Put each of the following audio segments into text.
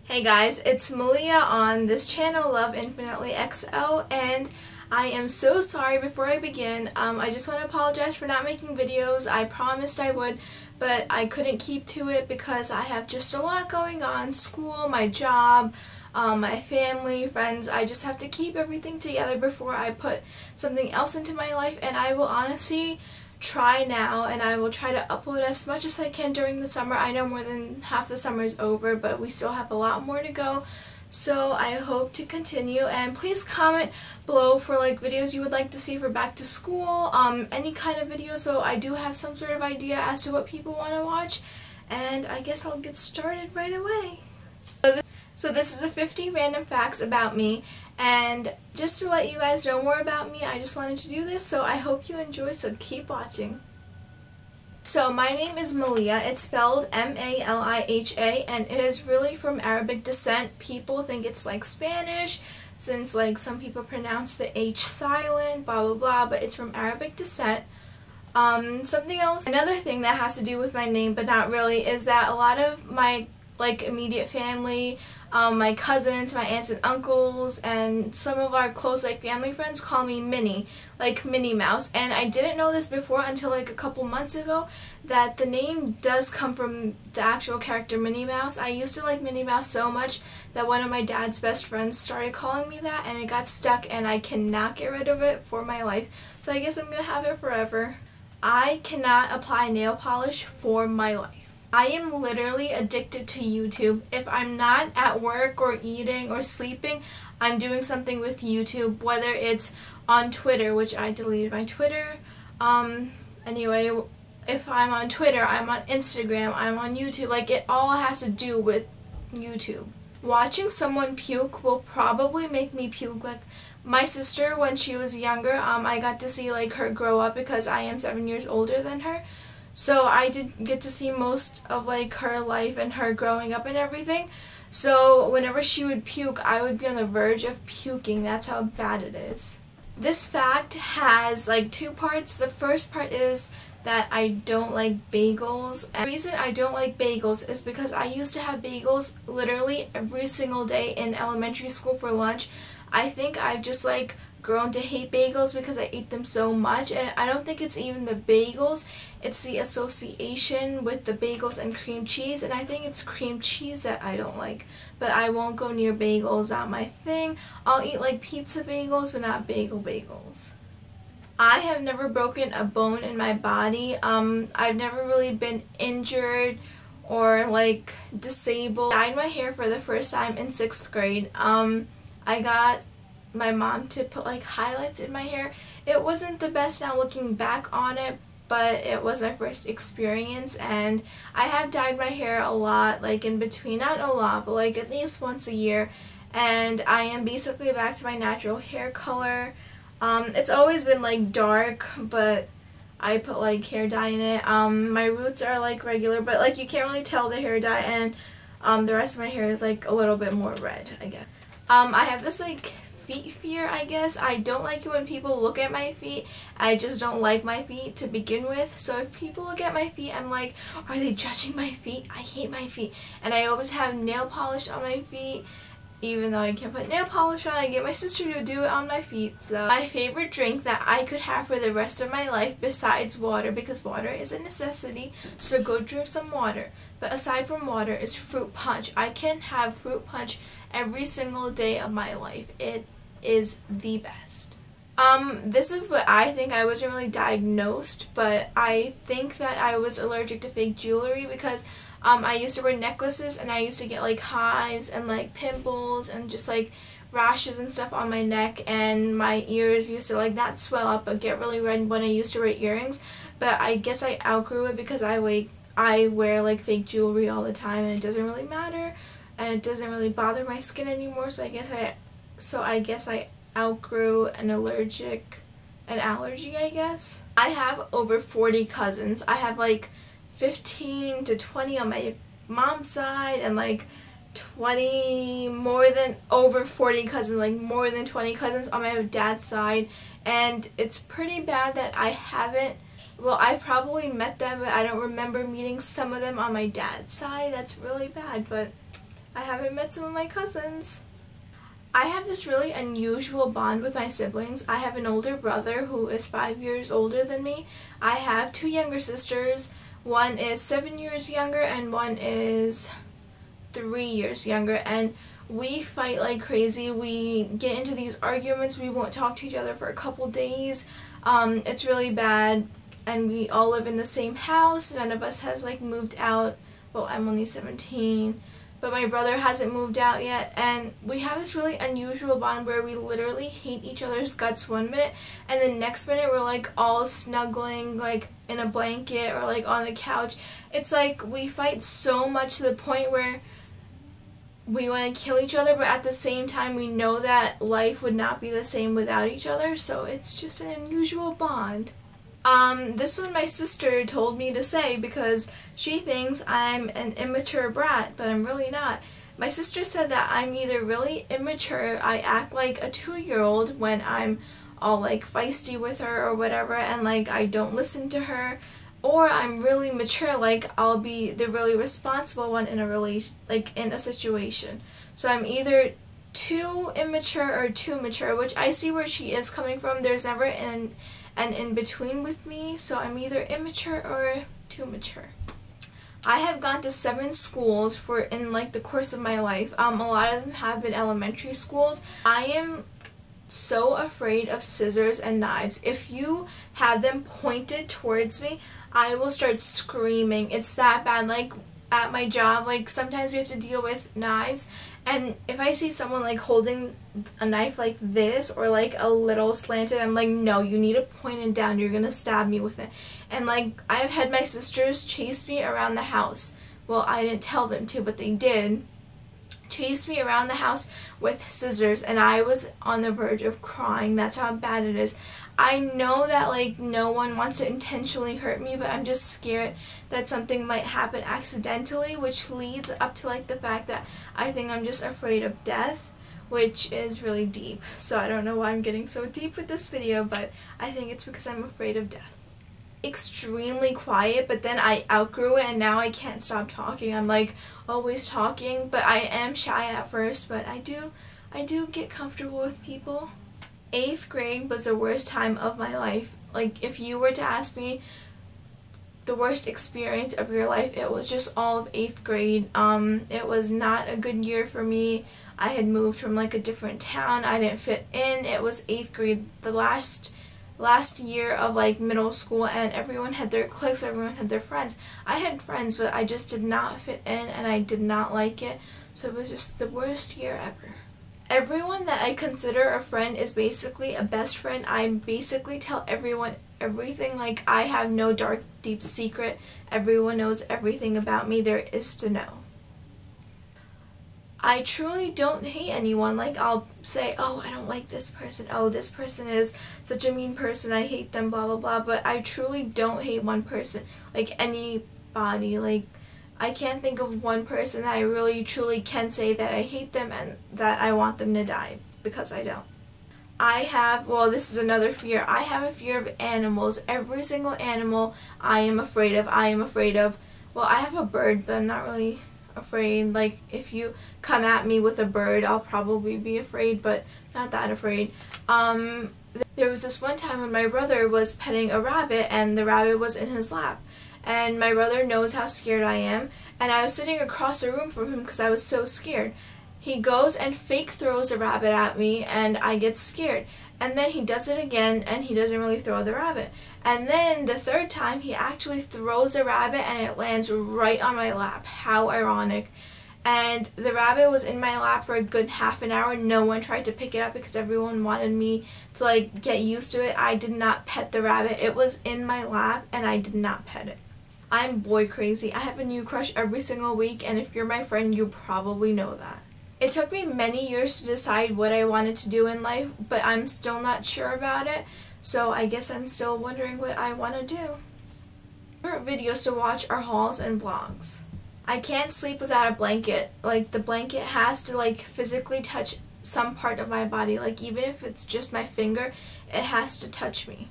Hey guys, it's Malia on this channel, loveinfinitelyx, and I am so sorry before I begin. I just want to apologize for not making videos. I promised I would, but I couldn't keep to it because I have just a lot going on. School, my job, my family, friends. I just have to keep everything together before I put something else into my life, and I will honestly try now, and I will try to upload as much as I can during the summer. I know more than half the summer is over, but we still have a lot more to go, so I hope to continue. And please comment below for videos you would like to see for back to school, any kind of video, so I do have some sort of idea as to what people want to watch. And I guess I'll get started right away. So this is the 50 random facts about me, and just to let you guys know more about me, I just wanted to do this, so I hope you enjoy, so keep watching. So my name is Malia. It's spelled M-A-L-I-H-A, and it is really from Arabic descent. People think it's like Spanish, since some people pronounce the H silent, blah blah blah, but it's from Arabic descent. Something else, another thing that has to do with my name, but not really, is that a lot of my immediate family, my cousins, my aunts and uncles, and some of our close family friends call me Minnie, like Minnie Mouse. And I didn't know this before until a couple months ago, that the name does come from the actual character Minnie Mouse. I used to like Minnie Mouse so much that one of my dad's best friends started calling me that, and it got stuck, and I cannot get rid of it for my life. So I guess I'm gonna have it forever. I cannot apply nail polish for my life. I am literally addicted to YouTube. If I'm not at work or eating or sleeping, I'm doing something with YouTube, whether it's on Twitter, which I deleted my Twitter. Anyway, if I'm on Twitter, I'm on Instagram, I'm on YouTube. It all has to do with YouTube. Watching someone puke will probably make me puke. My sister, when she was younger, I got to see her grow up because I am 7 years older than her. So I did get to see most of her life and her growing up and everything. So whenever she would puke, I would be on the verge of puking. That's how bad it is. This fact has two parts. The first part is that I don't like bagels. And the reason I don't like bagels is because I used to have bagels literally every single day in elementary school for lunch. I think I've just grown to hate bagels because I ate them so much, and I don't think it's even the bagels, it's the association with the bagels and cream cheese, and I think it's cream cheese that I don't like. But I won't go near bagels, not my thing. I'll eat pizza bagels, but not bagels. I have never broken a bone in my body. I've never really been injured or disabled. I dyed my hair for the first time in 6th grade. I got my mom to put highlights in my hair. It wasn't the best now looking back on it, but it was my first experience, and I have dyed my hair a lot, in between, not a lot, but at least once a year, and I am basically back to my natural hair color. It's always been dark, but I put hair dye in it. My roots are regular, but you can't really tell the hair dye, and the rest of my hair is a little bit more red, I guess. I have this feet fear, I guess. I don't like it when people look at my feet. I just don't like my feet to begin with. So if people look at my feet, I'm like, are they judging my feet? I hate my feet. And I always have nail polish on my feet. Even though I can't put nail polish on, I get my sister to do it on my feet. So my favorite drink that I could have for the rest of my life besides water, because water is a necessity, so go drink some water. But aside from water is fruit punch. I can have fruit punch every single day of my life. It is the best. This is what I think. I wasn't really diagnosed, but I think that I was allergic to fake jewelry because I used to wear necklaces, and I used to get hives and pimples and just rashes and stuff on my neck, and my ears used to not swell up but get really red when I used to wear earrings. But I guess I outgrew it because I wear fake jewelry all the time, and it doesn't really matter, and it doesn't really bother my skin anymore. So I guess I outgrew an allergy, I guess. I have over 40 cousins. I have 15 to 20 on my mom's side, and over 40 cousins, more than 20 cousins on my dad's side. And it's pretty bad that I haven't, well, I probably met them, but I don't remember meeting some of them on my dad's side. That's really bad, but I haven't met some of my cousins. I have this really unusual bond with my siblings. I have an older brother who is 5 years older than me. I have 2 younger sisters. One is 7 years younger and one is 3 years younger, and we fight like crazy. We get into these arguments. We won't talk to each other for a couple days. It's really bad, and we all live in the same house. None of us has like moved out. Well, I'm only 17, but my brother hasn't moved out yet, and we have this really unusual bond where we literally hate each other's guts one minute, and the next minute we're like all snuggling like in a blanket or like on the couch. It's like we fight so much to the point where we want to kill each other, but at the same time we know that life would not be the same without each other, so it's just an unusual bond. This one my sister told me to say because she thinks I'm an immature brat, but I'm really not. My sister said that I'm either really immature, I act like a 2-year-old when I'm all like feisty with her or whatever, and like I don't listen to her, or I'm really mature, like I'll be the really responsible one in a situation. So I'm either too immature or too mature, which I see where she is coming from. There's never an in-between with me, so I'm either immature or too mature. I have gone to 7 schools in like the course of my life. A lot of them have been elementary schools. I am so afraid of scissors and knives. If you have them pointed towards me, I will start screaming. It's that bad. Like at my job, like sometimes we have to deal with knives, and if I see someone like holding a knife like this or like a little slanted, I'm like, no, you need to point it down, you're gonna stab me with it. And like I've had my sisters chase me around the house. Well, I didn't tell them to, but they did. Chased me around the house with scissors, and I was on the verge of crying. That's how bad it is. I know that like no one wants to intentionally hurt me, but I'm just scared that something might happen accidentally, which leads up to like the fact that I think I'm just afraid of death, which is really deep. So I don't know why I'm getting so deep with this video, but I think it's because I'm afraid of death. Extremely quiet, but then I outgrew it and now I can't stop talking. I'm like always talking, but I am shy at first, but I do get comfortable with people. 8th grade was the worst time of my life. Like if you were to ask me the worst experience of your life, it was just all of 8th grade. It was not a good year for me. I had moved from like a different town. I didn't fit in. It was 8th grade, the last year of like middle school, and everyone had their cliques, everyone had their friends. I had friends, but I just did not fit in and I did not like it. So it was just the worst year ever. Everyone that I consider a friend is basically a best friend. I basically tell everyone everything. Like I have no dark, deep secret. Everyone knows everything about me there is to know. I truly don't hate anyone. Like I'll say, oh, I don't like this person. Oh, this person is such a mean person. I hate them, blah, blah, blah. But I truly don't hate one person. Like anybody. Like I can't think of one person that I really truly can say that I hate them and that I want them to die, because I don't. Well, this is another fear. I have a fear of animals. Every single animal I am afraid of. Well, I have a bird, but I'm not really afraid. Like if you come at me with a bird, I'll probably be afraid, but not that afraid. There was this one time when my brother was petting a rabbit and the rabbit was in his lap. And my brother knows how scared I am, and I was sitting across the room from him because I was so scared. He goes and fake throws a rabbit at me, and I get scared. And then he does it again, and he doesn't really throw the rabbit. And then the 3rd time, he actually throws the rabbit, and it lands right on my lap. How ironic. And the rabbit was in my lap for a good half an hour. No one tried to pick it up because everyone wanted me to like get used to it. I did not pet the rabbit. It was in my lap, and I did not pet it. I'm boy crazy. I have a new crush every single week, and if you're my friend, you probably know that. It took me many years to decide what I wanted to do in life, but I'm still not sure about it, so I guess I'm still wondering what I want to do. Favorite videos to watch are hauls and vlogs. I can't sleep without a blanket. Like the blanket has to like physically touch some part of my body. Like even if it's just my finger, it has to touch me.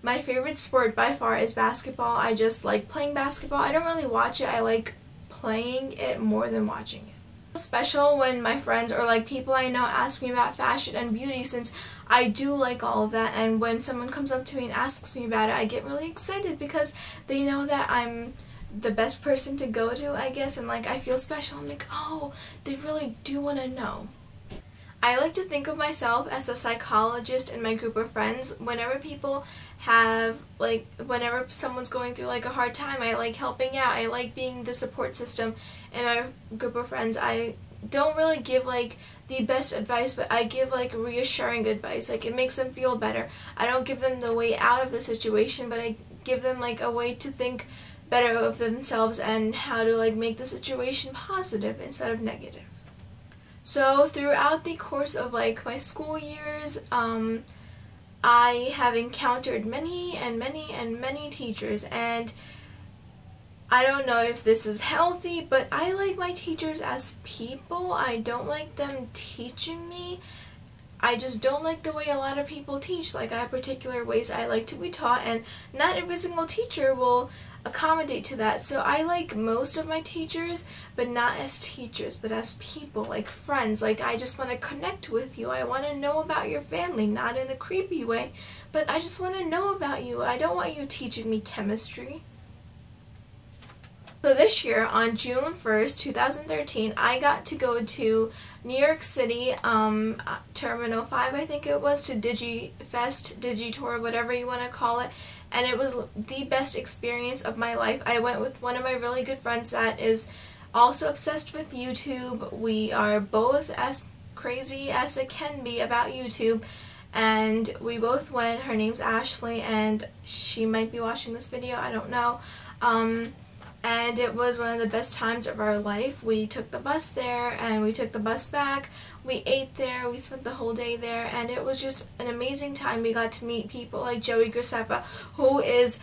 My favorite sport by far is basketball. I just like playing basketball. I don't really watch it. I like playing it more than watching it. Special when my friends or like people I know ask me about fashion and beauty, since I do like all of that, and when someone comes up to me and asks me about it, I get really excited because they know that I'm the best person to go to, I guess, and like I feel special. I'm like, oh, they really do want to know. I like to think of myself as a psychologist in my group of friends. Whenever people have, like, whenever someone's going through like a hard time, I like helping out. I like being the support system in my group of friends. I don't really give like the best advice, but I give like reassuring advice. Like, it makes them feel better. I don't give them the way out of the situation, but I give them like a way to think better of themselves and how to like make the situation positive instead of negative. So throughout the course of like my school years, I have encountered many and many and many teachers, and I don't know if this is healthy, but I like my teachers as people. I don't like them teaching me. I just don't like the way a lot of people teach. Like, I have particular ways I like to be taught, and not every single teacher will accommodate to that. So I like most of my teachers, but not as teachers, but as people, like friends. Like, I just want to connect with you. I want to know about your family, not in a creepy way, but I just want to know about you. I don't want you teaching me chemistry. So this year, on June 1st, 2013, I got to go to New York City, Terminal 5, I think it was, to DigiFest, Digitour, whatever you want to call it, and it was the best experience of my life. I went with one of my really good friends that is also obsessed with YouTube. We are both as crazy as it can be about YouTube, and we both went. Her name's Ashley, and she might be watching this video, I don't know. And it was one of the best times of our life. We took the bus there, and we took the bus back. We ate there, we spent the whole day there, and it was just an amazing time. We got to meet people like Joey Graceffa, who is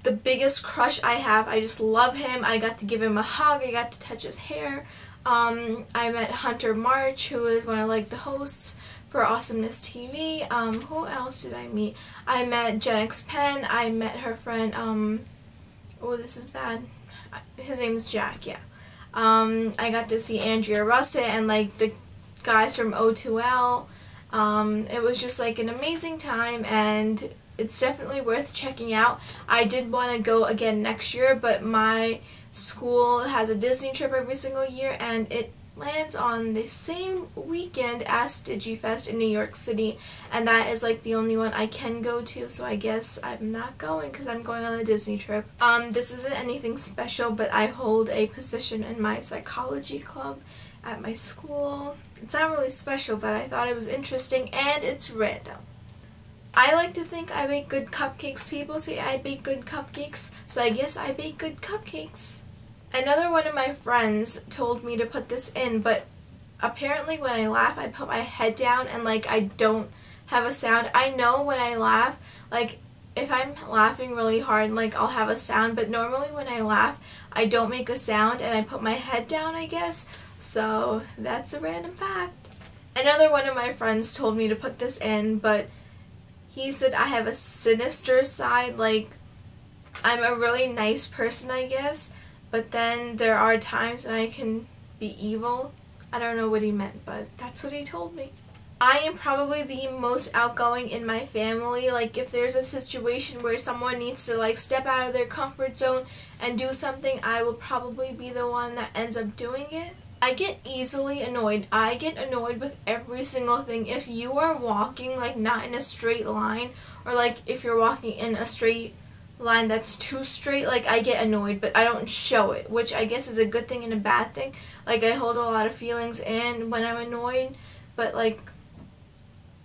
the biggest crush I have. I just love him. I got to give him a hug. I got to touch his hair. I met Hunter March, who is one of like the hosts for Awesomeness TV. Who else did I meet? I met Gen X Pen. I met her friend, oh, this is bad. His name's Jack, yeah. I got to see Andrea Russett and like the guys from O2L. It was just like an amazing time, and it's definitely worth checking out. I did want to go again next year, but my school has a Disney trip every single year, and it lands on the same weekend as DigiFest in New York City, and that is like the only one I can go to, so I guess I'm not going because I'm going on the Disney trip. This isn't anything special, but I hold a position in my psychology club at my school. It's not really special, but I thought it was interesting, and it's random. I like to think I bake good cupcakes. People say I bake good cupcakes, so I guess I bake good cupcakes. Another one of my friends told me to put this in, but apparently when I laugh, I put my head down and like I don't have a sound. I know when I laugh, like if I'm laughing really hard, like I'll have a sound, but normally when I laugh, I don't make a sound and I put my head down, I guess. So that's a random fact. Another one of my friends told me to put this in, but he said I have a sinister side, like I'm a really nice person, I guess. But then there are times that I can be evil. I don't know what he meant, but that's what he told me. I am probably the most outgoing in my family. Like, if there's a situation where someone needs to like step out of their comfort zone and do something, I will probably be the one that ends up doing it. I get easily annoyed. I get annoyed with every single thing. If you are walking like not in a straight line, or like if you're walking in a straight line that's too straight, like I get annoyed, but I don't show it, which I guess is a good thing and a bad thing. Like, I hold a lot of feelings in when I'm annoyed, but like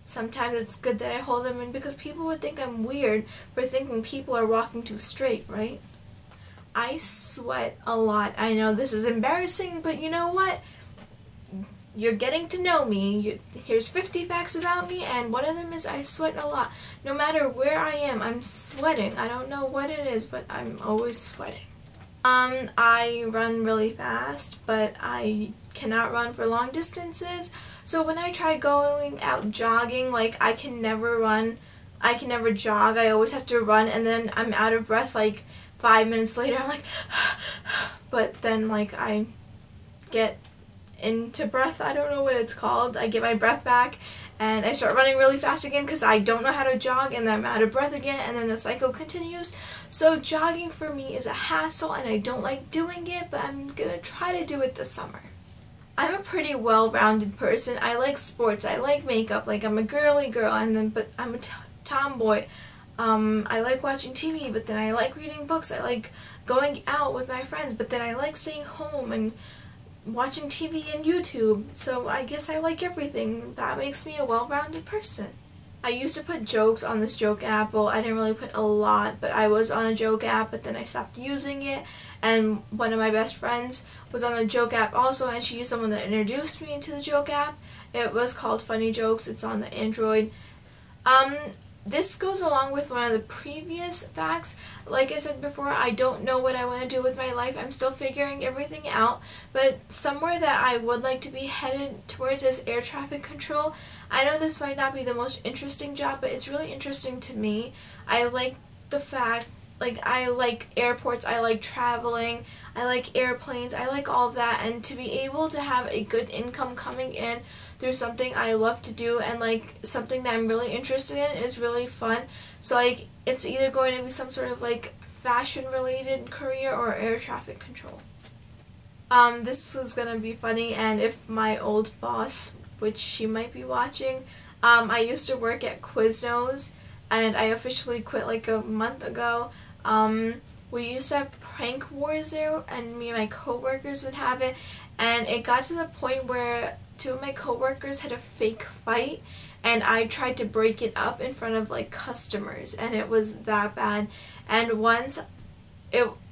sometimes it's good that I hold them in because people would think I'm weird for thinking people are walking too straight, right? I sweat a lot. I know this is embarrassing, but you know what? You're getting to know me. Here's 50 facts about me, and one of them is I sweat a lot. No matter where I am, I'm sweating. I don't know what it is, but I'm always sweating. I run really fast, but I cannot run for long distances. So when I try going out jogging, like I can never jog. I always have to run, and then I'm out of breath like 5 minutes later. I'm like, but then like I get into breath. I don't know what it's called. I get my breath back and I start running really fast again because I don't know how to jog, and then I'm out of breath again, and then the cycle continues. So jogging for me is a hassle and I don't like doing it, but I'm gonna try to do it this summer. I'm a pretty well-rounded person. I like sports, I like makeup, like I'm a girly girl, but I'm a tomboy. I like watching TV, but then I like reading books. I like going out with my friends, but then I like staying home and watching TV and YouTube. So I guess I like everything. That makes me a well-rounded person. I used to put jokes on this joke app. Well, I didn't really put a lot, but I was on a joke app, but then I stopped using it. And one of my best friends was on the joke app also, and she's someone that introduced me to the joke app. It was called Funny Jokes. It's on the Android. This goes along with one of the previous facts. Like I said before, I don't know what I want to do with my life. I'm still figuring everything out, but somewhere that I would like to be headed towards is air traffic control. I know this might not be the most interesting job, but it's really interesting to me. I like the fact, I like airports, I like traveling, I like airplanes, I like all of that, and to be able to have a good income coming in through something I love to do and something that I'm really interested in is really fun. So it's either going to be some sort of fashion related career or air traffic control. This is gonna be funny, and if my old boss, which she might be watching, I used to work at Quiznos and I officially quit a month ago. We used to have prank wars there, and me and my coworkers would have it, and it got to the point where two of my coworkers had a fake fight, and I tried to break it up in front of customers, and it was that bad. And once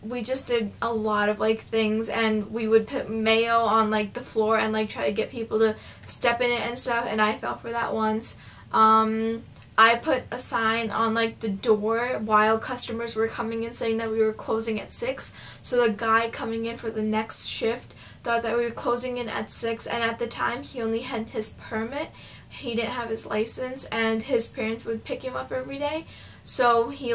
we just did a lot of things, and we would put mayo on the floor and try to get people to step in it and stuff, and I fell for that once. I put a sign on the door while customers were coming in saying that we were closing at 6, so the guy coming in for the next shift thought that we were closing in at 6, and at the time he only had his permit. He didn't have his license, and his parents would pick him up every day. So he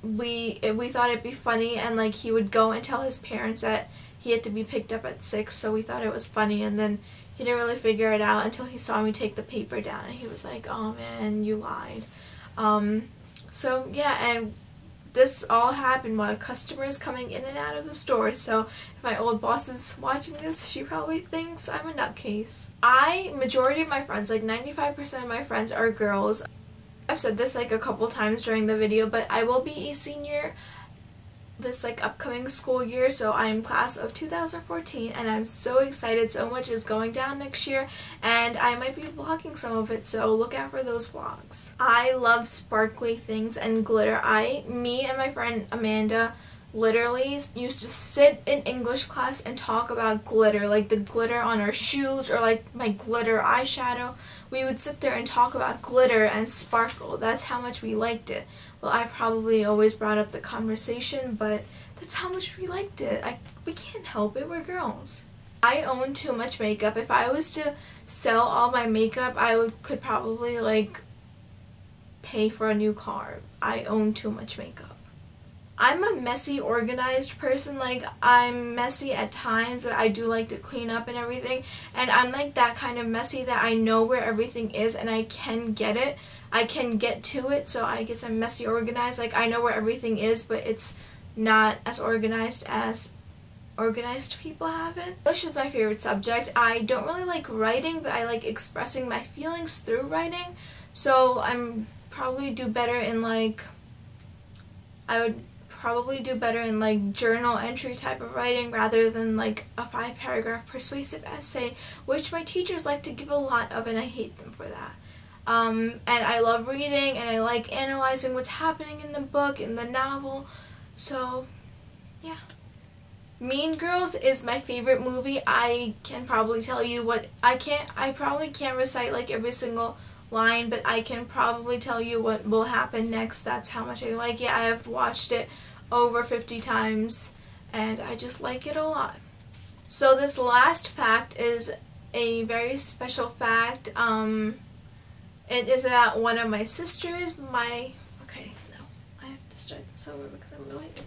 we thought it'd be funny, and he would go and tell his parents that he had to be picked up at 6, so we thought it was funny, and then he didn't really figure it out until he saw me take the paper down, and he was like, "Oh man, you lied." So yeah, and this all happened while customers coming in and out of the store, so if my old boss is watching this, she probably thinks I'm a nutcase. Majority of my friends, 95% of my friends are girls. I've said this a couple times during the video, but I will be a senior this upcoming school year, so I'm class of 2014, and I'm so excited. So much is going down next year, and I might be vlogging some of it, so look out for those vlogs. I love sparkly things and glitter. Me and my friend Amanda literally used to sit in English class and talk about glitter, the glitter on our shoes or my glitter eyeshadow. We would sit there and talk about glitter and sparkle. That's how much we liked it. Well, I probably always brought up the conversation, but that's how much we liked it. We can't help it, we're girls. I own too much makeup. If I was to sell all my makeup, I could probably pay for a new car. I own too much makeup. I'm a messy, organized person. I'm messy at times, but I do like to clean up and everything. And I'm that kind of messy that I know where everything is and I can get it. I can get to it, so I guess I'm messy, organized. I know where everything is, but it's not as organized as organized people have it. English is my favorite subject. I don't really like writing, but I like expressing my feelings through writing. So I'm probably do better in I would probably do better in journal entry type of writing rather than a 5-paragraph persuasive essay, which my teachers like to give a lot of, and I hate them for that. And I love reading, and I like analyzing what's happening in the book, in the novel, so yeah. Mean Girls is my favorite movie. I can probably tell you what, I probably can't recite every single line, but I can probably tell you what will happen next. That's how much I like it. I have watched it over 50 times, and I just like it a lot. So this last fact is a very special fact. It is about one of my sisters. Okay, no, I have to start this over because I'm really itchy.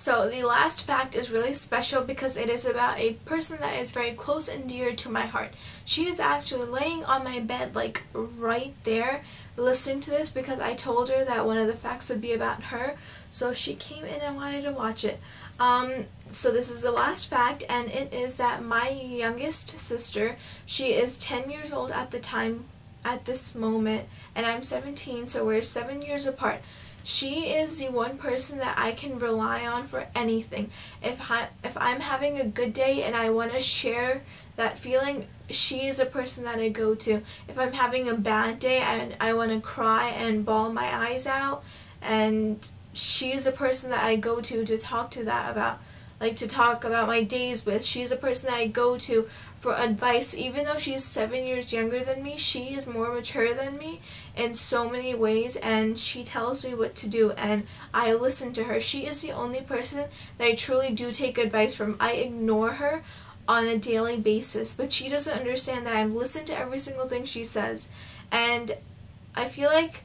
So the last fact is really special because it is about a person that is very close and dear to my heart. She is actually laying on my bed, like right there, listening to this because I told her that one of the facts would be about her. So she came in and wanted to watch it. So this is the last fact, and it is that my youngest sister, she is 10 years old at the time, at this moment, and I'm 17, so we're 7 years apart. She is the one person that I can rely on for anything. If I'm having a good day and I want to share that feeling, she is a person that I go to. If I'm having a bad day and I want to cry and bawl my eyes out, and she's a person that I go to talk to that about, like to talk about my days with. She's a person that I go to for advice. Even though she's 7 years younger than me, she is more mature than me in so many ways, and she tells me what to do and I listen to her. She is the only person that I truly do take advice from. I ignore her on a daily basis, but she doesn't understand that I listen to every single thing she says. And I feel like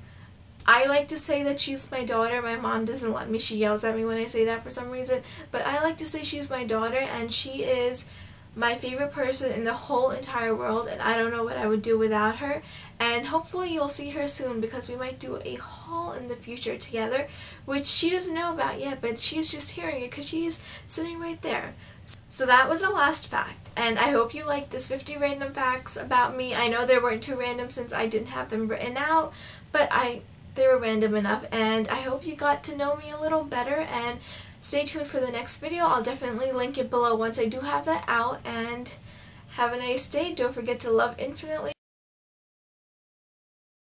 I like to say that she's my daughter. My mom doesn't let me. She yells at me when I say that for some reason. But I like to say she's my daughter, and she is my favorite person in the whole entire world, and I don't know what I would do without her. And hopefully you'll see her soon because we might do a haul in the future together, which she doesn't know about yet, but she's just hearing it because she's sitting right there. So that was the last fact, and I hope you liked this 50 random facts about me. I know there weren't too random since I didn't have them written out, but they were random enough, and I hope you got to know me a little better. And stay tuned for the next video. I'll definitely link it below once I do have that out, and have a nice day. Don't forget to love infinitely.